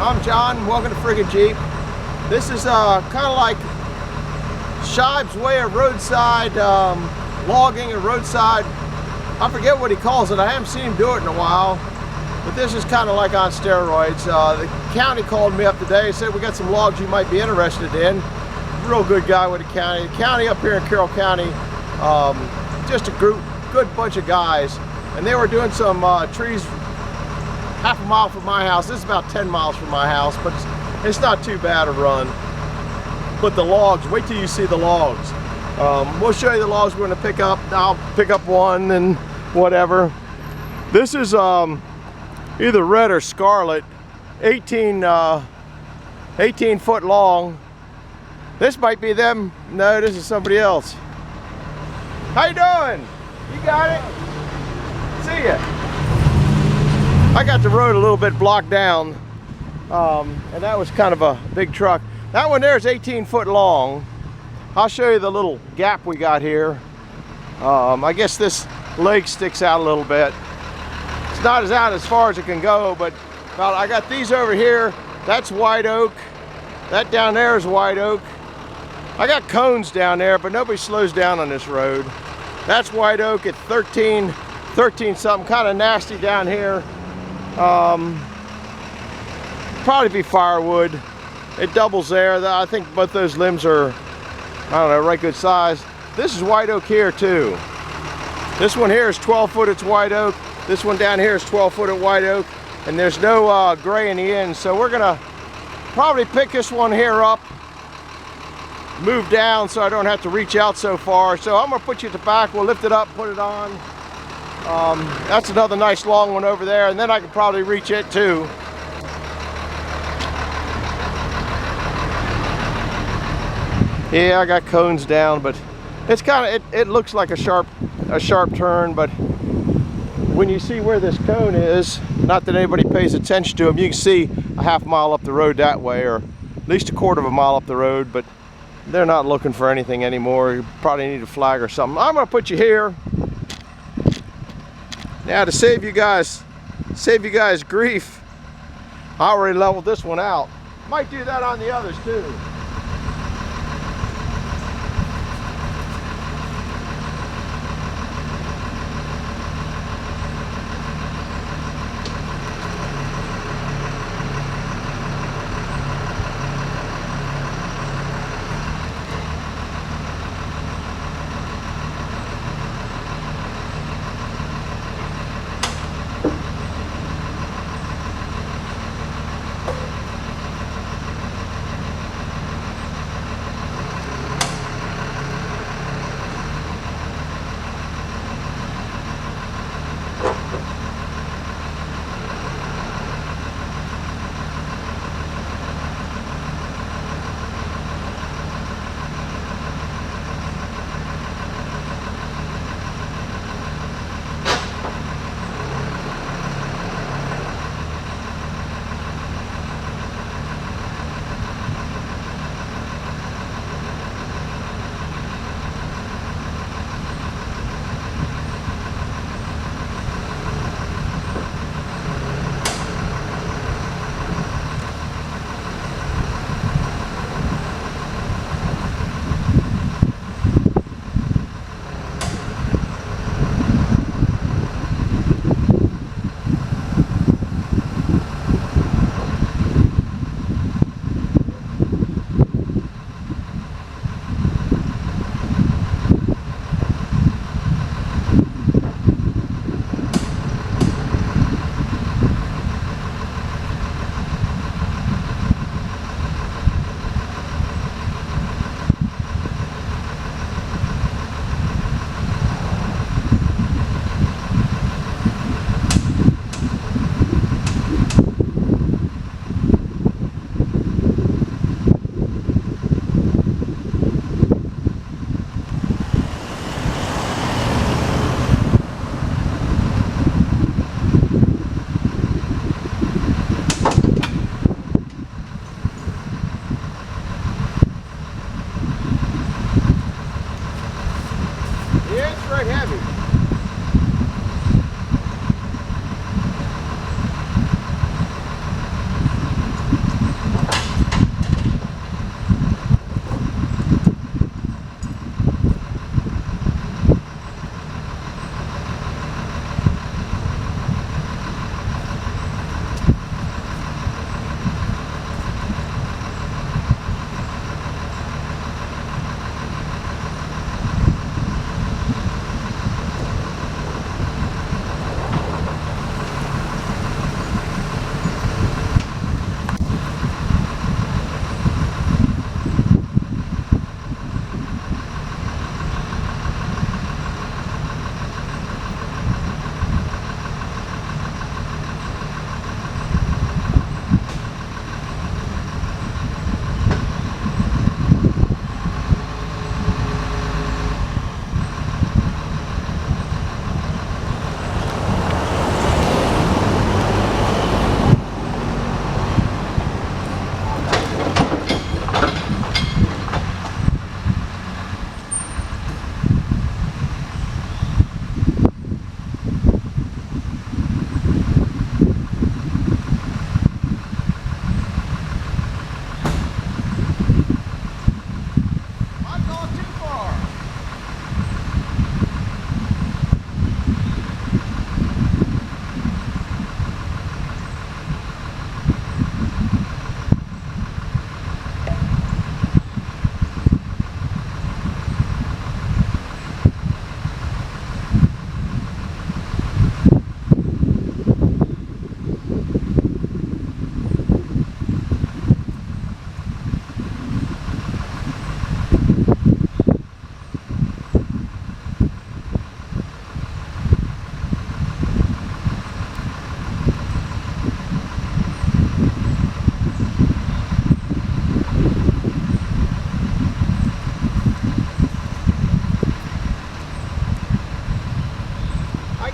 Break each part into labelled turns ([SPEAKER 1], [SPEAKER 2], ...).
[SPEAKER 1] I'm John. Welcome to Friggin' Jeep. This is kind of like Shive's way of roadside logging or roadside. I forget what he calls it. I haven't seen him do it in a while. But this is kind of like on steroids. The county called me up today and said we got some logs you might be interested in. Real good guy with the county. The county up here in Carroll County, just a good bunch of guys. And they were doing some trees half a mile from my house. This is about 10 miles from my house, but it's not too bad a run. But the logs, wait till you see the logs. We'll show you the logs we're going to pick up. I'll pick up one and whatever. This is either red or scarlet, 18 foot long. This might be them. No, this is somebody else. How you doing? You got it? See ya. I got the road a little bit blocked down, and that was kind of a big truck. That one there is 18 foot long. I'll show you the little gap we got here. I guess this leg sticks out a little bit. It's not out as far as it can go, but well, I got these over here. That's white oak. That down there is white oak. I got cones down there, but nobody slows down on this road. That's white oak at 13 something, kind of nasty down here. Probably be firewood. It doubles there. I think both those limbs are, I don't know, right good size. This is white oak here too. This one here is 12 foot, it's white oak. This one down here is 12 foot at white oak. And there's no gray in the end. So we're gonna probably pick this one here up, move down so I don't have to reach out so far. So I'm gonna put you at the back, we'll lift it up, put it on. That's another nice long one over there, and then I can probably reach it too. Yeah, I got cones down, but it's kind of, it looks like a sharp turn, but when you see where this cone is, not that anybody pays attention to them, you can see a half mile up the road that way, or at least a quarter of a mile up the road, but they're not looking for anything anymore. You probably need a flag or something. I'm gonna put you here. Now to save you guys grief, I already leveled this one out. Might do that on the others too.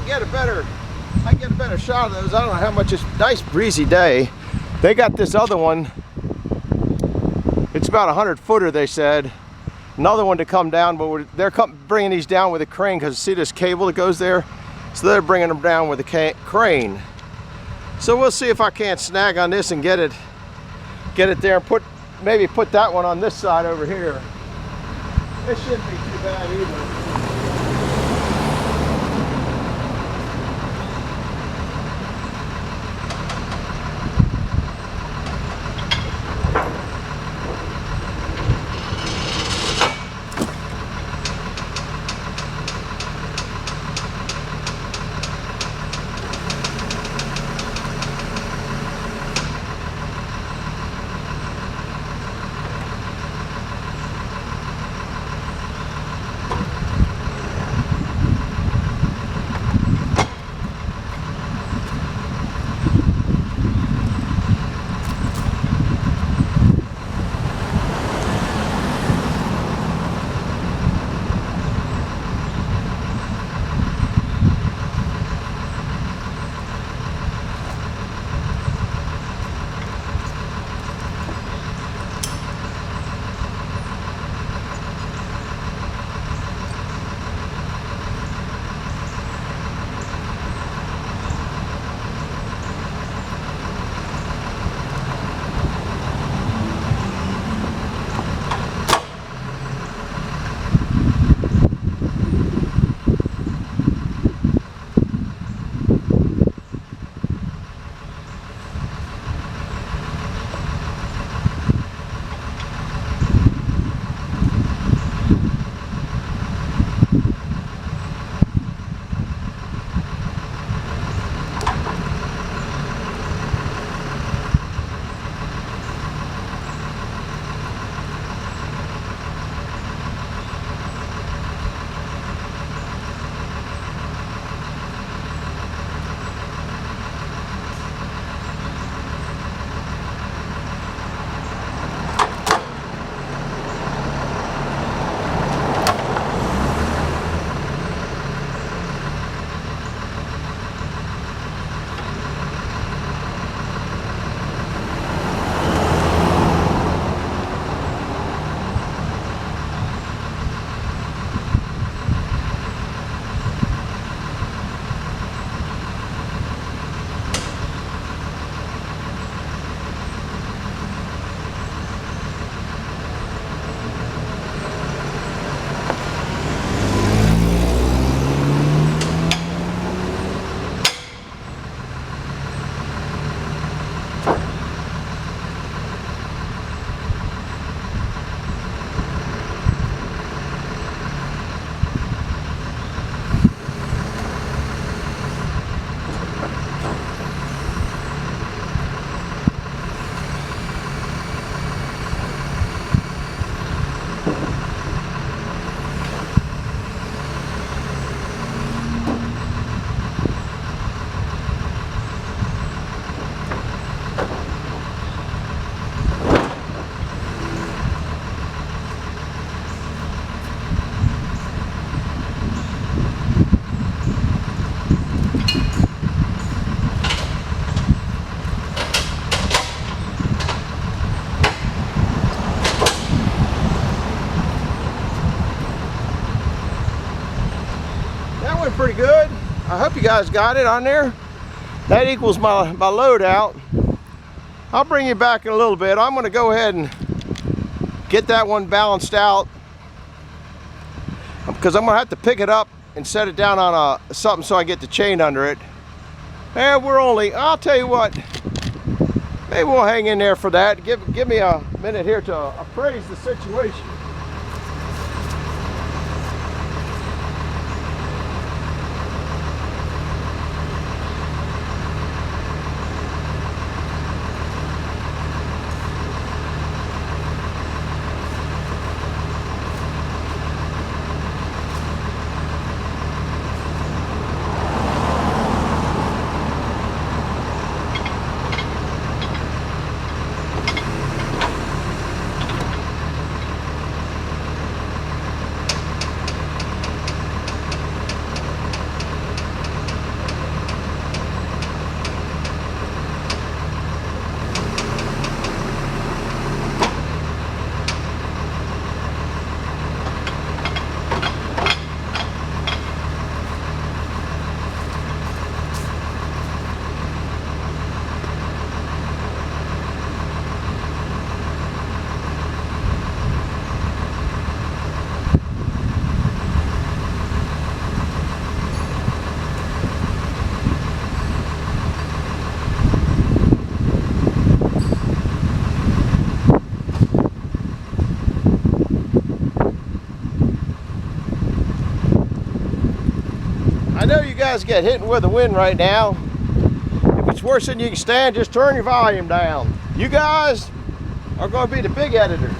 [SPEAKER 1] can get a better shot of those. I don't know how much. It's a nice breezy day. They got this other one. It's about a 100-footer, they said. Another one to come down, but they're bringing these down with a crane because see this cable that goes there? So they're bringing them down with a crane. So we'll see if I can't snag on this and get it there and maybe put that one on this side over here. It shouldn't be too bad either. Pretty good. I hope you guys got it on there. That equals my load out. I'll bring you back in a little bit. I'm going to go ahead and get that one balanced out because I'm going to have to pick it up and set it down on something so I get the chain under it. And I'll tell you what, maybe we'll hang in there for that. Give me a minute here to appraise the situation. I know you guys get hit with the wind right now. If it's worse than you can stand, just turn your volume down. You guys are going to be the big editors.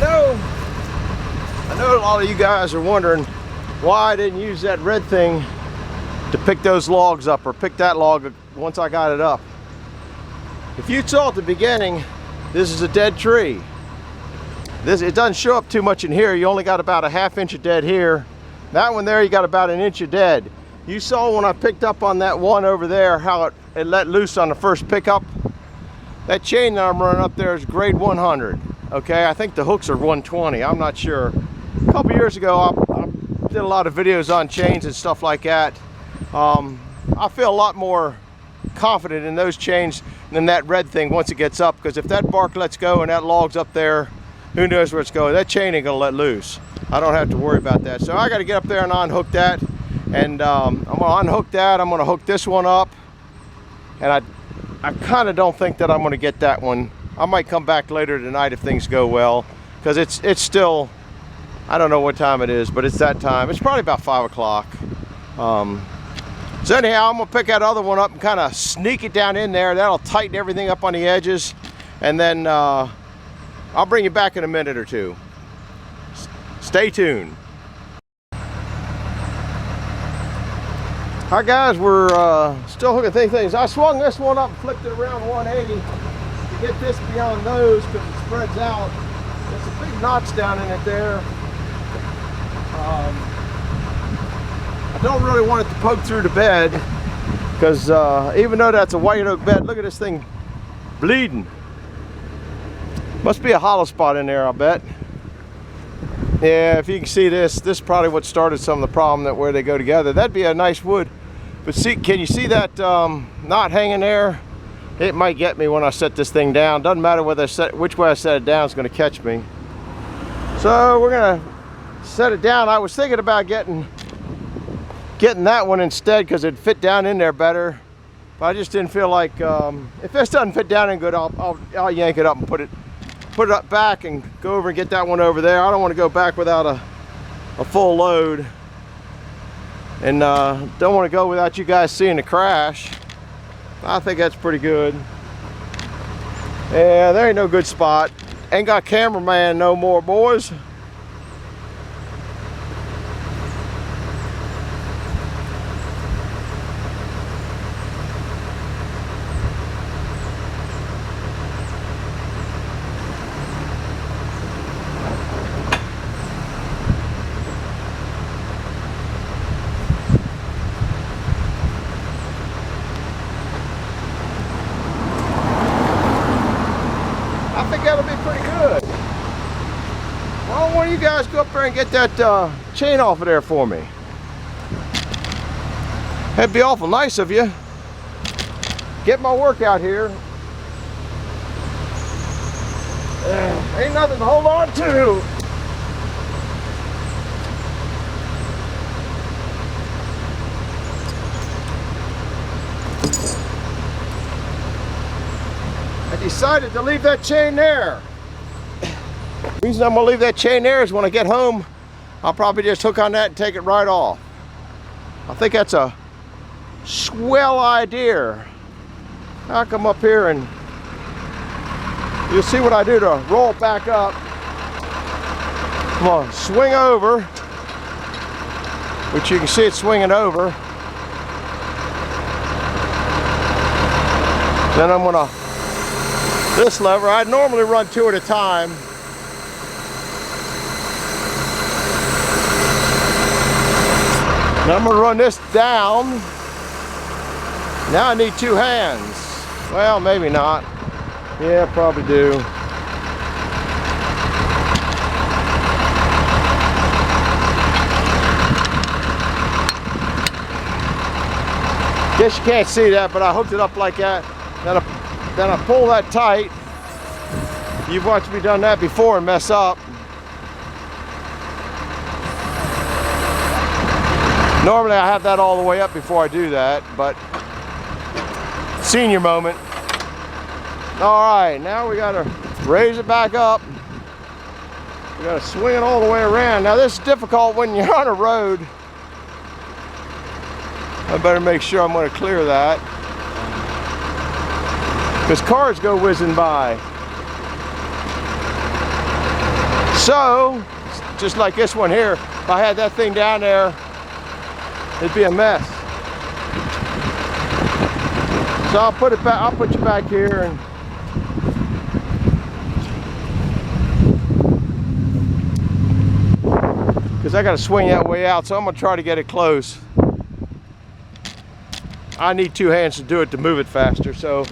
[SPEAKER 1] I know a lot of you guys are wondering why I didn't use that red thing to pick those logs up, or pick that log once I got it up. If you saw at the beginning, this is a dead tree. It doesn't show up too much in here. You only got about a ½ inch of dead here. That one there, you got about 1 inch of dead. You saw when I picked up on that one over there how it let loose on the first pickup. That chain that I'm running up there is grade 100. Okay, I think the hooks are 120. I'm not sure. A couple years ago, I did a lot of videos on chains and stuff like that. I feel a lot more confident in those chains than that red thing once it gets up, because if that bark lets go and that log's up there, who knows where it's going. That chain ain't gonna let loose. I don't have to worry about that. So I got to get up there and unhook that, and I'm gonna unhook that. I'm gonna hook this one up, and I kind of don't think that I'm gonna get that one. I might come back later tonight if things go well, because it's still, I don't know what time it is, but it's that time. It's probably about 5 o'clock. So anyhow, I'm gonna pick that other one up and kind of sneak it down in there. That'll tighten everything up on the edges, and then I'll bring you back in a minute or two. Stay tuned. Hi guys, we're still hooking things. I swung this one up and flipped it around 180 to get this beyond those, because it spreads out. There's some big knots down in it there. I don't really want it to poke through the bed, because even though that's a white oak bed, look at this thing bleeding. Must be a hollow spot in there, I bet. Yeah, if you can see this is probably what started some of the problem, that where they go together. That'd be a nice wood. But see, can you see that knot hanging there? It might get me when I set this thing down. Doesn't matter whether which way I set it down, it's gonna catch me. So we're gonna set it down. I was thinking about getting that one instead, because it'd fit down in there better. But I just didn't feel like, if this doesn't fit down in good, I'll yank it up and put it up back and go over and get that one over there. I don't want to go back without a full load, and don't want to go without you guys seeing the crash. I think that's pretty good. Yeah, there ain't no good spot. Ain't got cameraman no more, boys. That'll be pretty good. Well, why don't you guys go up there and get that chain off of there for me? That'd be awful nice of you. Get my workout here. Ain't nothing to hold on to. Decided to leave that chain there. The reason I'm gonna leave that chain there is when I get home, I'll probably just hook on that and take it right off. I think that's a swell idea. I'll come up here and you'll see what I do to roll it back up. I'm gonna swing over, which you can see it swinging over. Then I'm gonna this lever. I'd normally run 2 at a time. Now I'm going to run this down. Now I need 2 hands. Well, maybe not. Yeah, probably do. Guess you can't see that, but I hooked it up like that. Then I pull that tight. You've watched me done that before and mess up. Normally I have that all the way up before I do that, but senior moment. All right, now we gotta raise it back up. We gotta swing it all the way around. Now this is difficult when you're on a road. I better make sure I'm gonna clear that, because cars go whizzing by. So, just like this one here, if I had that thing down there, it'd be a mess. So I'll put it back. I'll put you back here and. Because I got to swing that way out, so I'm going to try to get it close. I need two hands to do it to move it faster, so.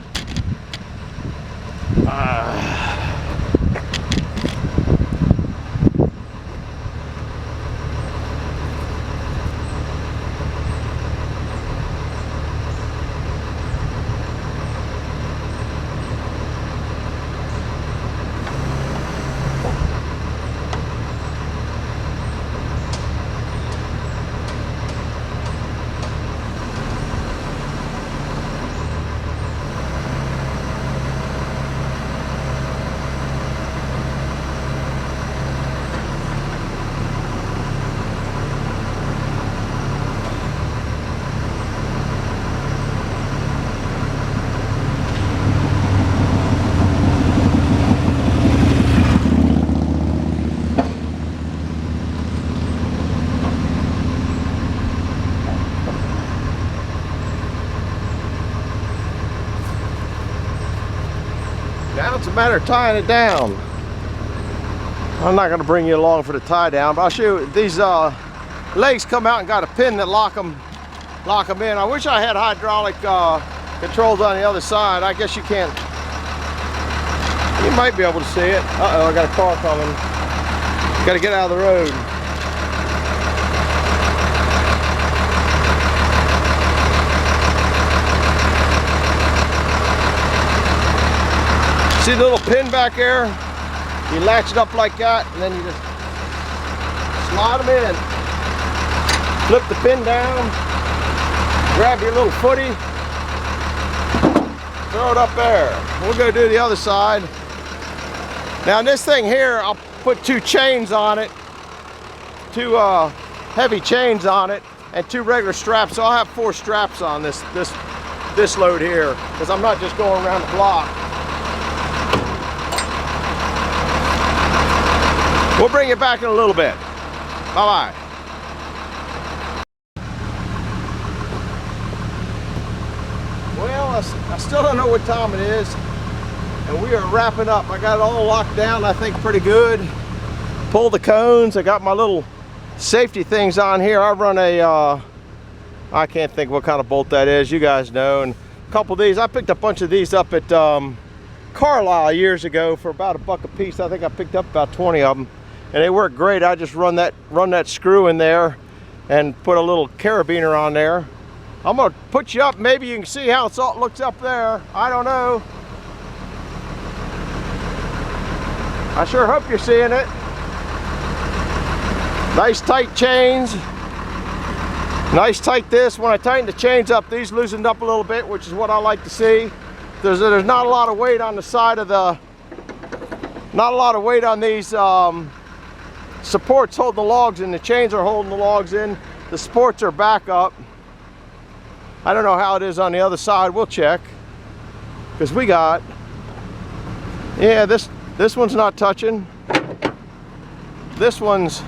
[SPEAKER 1] Now it's a matter of tying it down. I'm not going to bring you along for the tie down, but I'll show you. These legs come out and got a pin that lock them in. I wish I had hydraulic controls on the other side. I guess you can't. You might be able to see it. Uh-oh, I got a car coming. Got to get out of the road. See the little pin back there? You latch it up like that, and then you just slide them in. Flip the pin down, grab your little footy, throw it up there. We'll go do the other side. Now this thing here, I'll put two chains on it, two heavy chains on it, and two regular straps. So I'll have 4 straps on this load here, because I'm not just going around the block. We'll bring it back in a little bit. Bye-bye. Well, I still don't know what time it is, and we are wrapping up. I got it all locked down, I think, pretty good. Pull the cones. I got my little safety things on here. I run a, I can't think what kind of bolt that is. You guys know. And a couple of these. I picked a bunch of these up at Carlisle years ago for about $1 a piece. I think I picked up about 20 of them. And they work great. I just run that screw in there and put a little carabiner on there. I'm gonna put you up. Maybe you can see how it looks up there. I don't know. I sure hope you're seeing it. Nice tight chains. Nice tight this. When I tighten the chains up, these loosened up a little bit, which is what I like to see. There's not a lot of weight on the side of the, not a lot of weight on these supports holding the logs in. The chains are holding the logs in. The supports are back up. I don't know how it is on the other side. We'll check, because we got, yeah, this one's not touching. This one's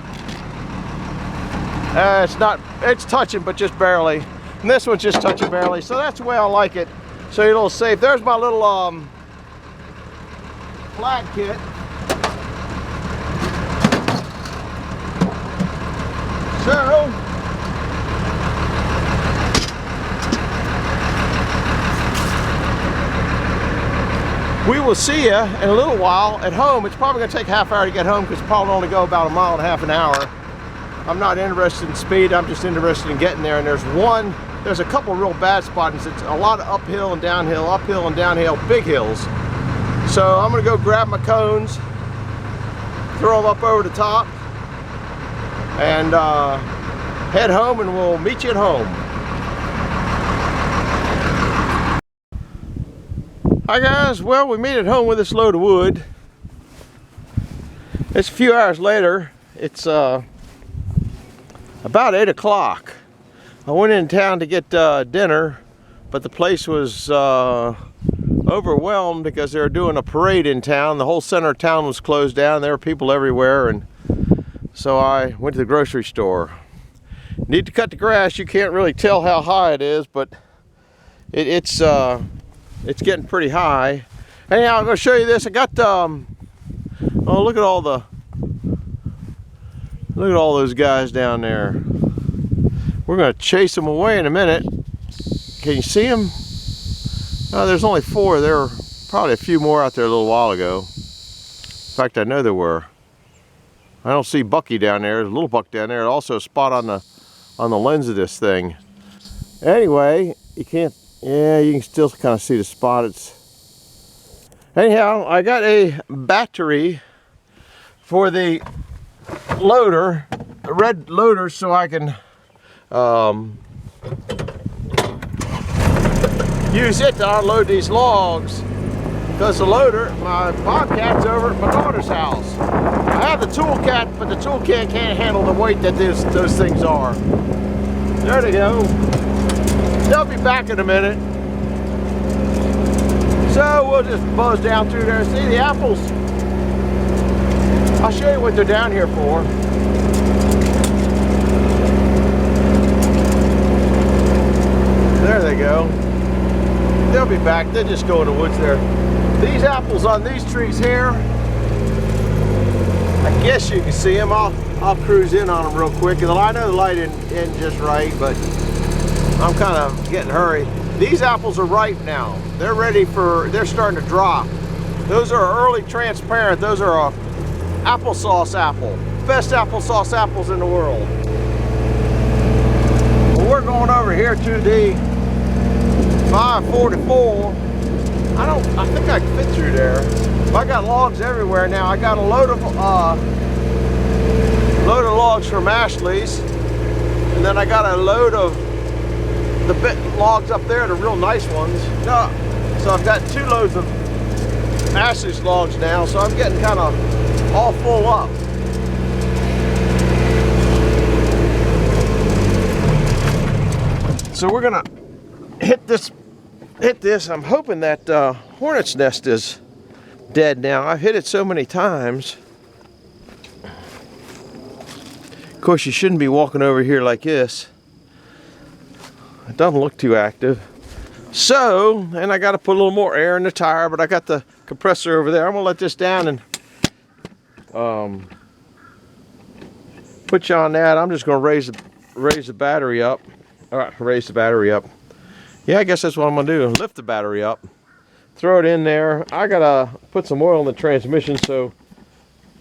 [SPEAKER 1] it's touching, but just barely. And this one's just touching barely. So that's the way I like it. So you're a little safe. There's my little flag kit. So we will see you in a little while at home. It's probably going to take a half hour to get home, because probably only go about 1.5 miles an hour. I'm not interested in speed. I'm just interested in getting there. And there's a couple real bad spots. It's a lot of uphill and downhill, big hills. So I'm going to go grab my cones, throw them up over the top, and head home, and we'll meet you at home. Hi guys, well, we made it home with this load of wood. It's a few hours later. It's about 8 o'clock. I went in town to get dinner, but the place was overwhelmed because they were doing a parade in town. The whole center of town was closed down. There were people everywhere, and so I went to the grocery store. Need to cut the grass. You can't really tell how high it is, but it's getting pretty high. Anyhow, I'm going to show you this. I got oh, look at all those guys down there. We're going to chase them away in a minute. Can you see them? Oh, there's only 4. There were probably a few more out there a little while ago. In fact, I know there were. I don't see Bucky down there. There's a little buck down there. Also a spot on the lens of this thing. Anyway, you can't. Yeah, you can still kind of see the spot. Anyhow, I got a battery for the loader, a red loader, so I can use it to unload these logs, because the loader, my Bobcat's over at my daughter's house. I have the Toolcat, but the Toolcat can't handle the weight that those things are. There they go. They'll be back in a minute. So we'll just buzz down through there and see the apples. I'll show you what they're down here for. There they go. They'll be back. They just go in the woods there. These apples on these trees here, I guess you can see them. I'll cruise in on them real quick. I know the light isn't just right, but I'm kind of getting hurried. These apples are ripe now. They're ready they're starting to drop. Those are early transparent. Those are applesauce apple. Best applesauce apples in the world. Well, we're going over here to the 544. I think I can fit through there. I got logs everywhere now. I got a load of logs from Ashley's, and then I got a load of the logs up there, the real nice ones. So I've got 2 loads of Ashley's logs now, so I'm getting kind of all full up. So we're gonna hit this. I'm hoping that hornet's nest is dead now. I've hit it so many times. Of course, you shouldn't be walking over here like this. It doesn't look too active. So, and I got to put a little more air in the tire, but I got the compressor over there. I'm gonna let this down and put you on that. I'm just gonna raise the battery up. All right, raise the battery up. Yeah, I guess that's what I'm gonna do. Lift the battery up, throw it in there. I gotta put some oil in the transmission, so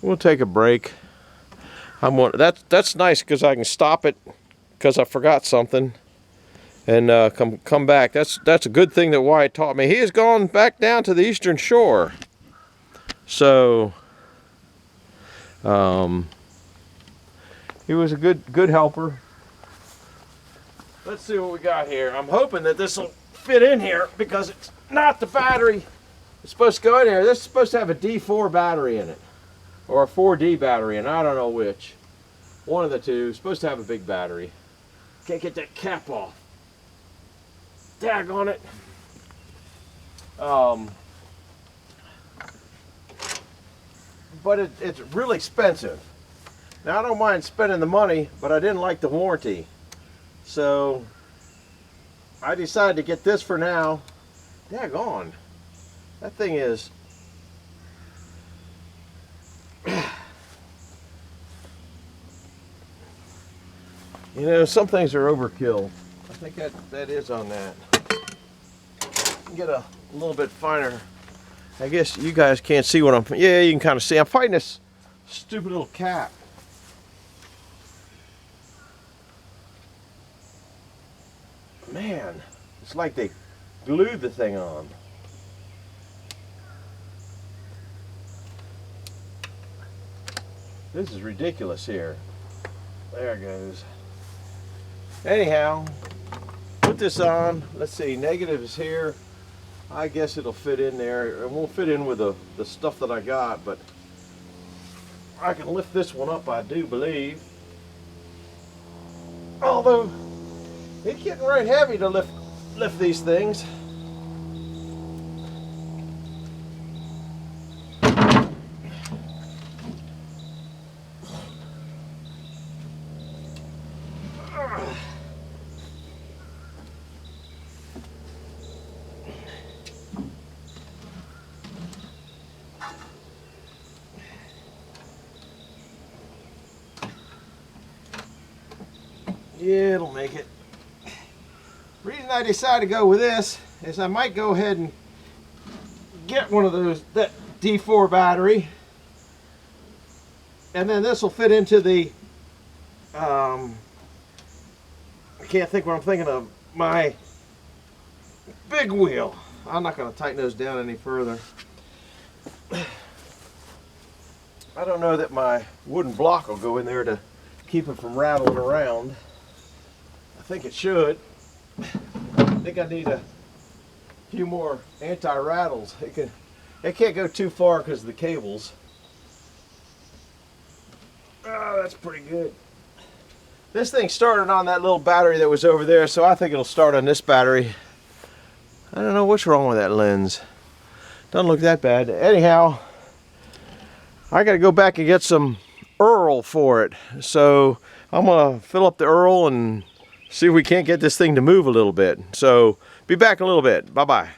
[SPEAKER 1] we'll take a break. That's nice because I can stop it because I forgot something and come back. That's a good thing that Wyatt taught me. He has gone back down to the Eastern Shore, so he was a good helper. Let's see what we got here. I'm hoping that this will fit in here because it's not the battery. It's supposed to go in here. This is supposed to have a D4 battery in it, or a 4D battery, and I don't know which. One of the two. It's supposed to have a big battery. Can't get that cap off. Daggone it. But it's really expensive. Now I don't mind spending the money, but I didn't like the warranty. So I decided to get this for now. Daggone. That thing is you know, some things are overkill. I think that is on that. Get a little bit finer. I guess you guys can't see what I'm. Yeah, you can kind of see. I'm fighting this stupid little cap. Man, it's like they glued the thing on. This is ridiculous here. There it goes. Anyhow, put this on. Let's see, negative is here. I guess it'll fit in there. It won't fit in with the stuff that I got, but I can lift this one up, I do believe. Although it's getting right heavy to lift these things. Yeah, it'll make it. Reason I decided to go with this is I might go ahead and get one of those, that D4 battery, and then this will fit into the I can't think what I'm thinking of, my big wheel. I'm not going to tighten those down any further. I don't know that my wooden block will go in there to keep it from rattling around. I think it should. I think I need a few more anti-rattles. It can't go too far because of the cables. Oh, that's pretty good. This thing started on that little battery that was over there, so I think it'll start on this battery. I don't know what's wrong with that lens. Doesn't look that bad. Anyhow, I got to go back and get some Earl for it. So I'm going to fill up the Earl and see if we can't get this thing to move a little bit. So be back in a little bit. Bye-bye.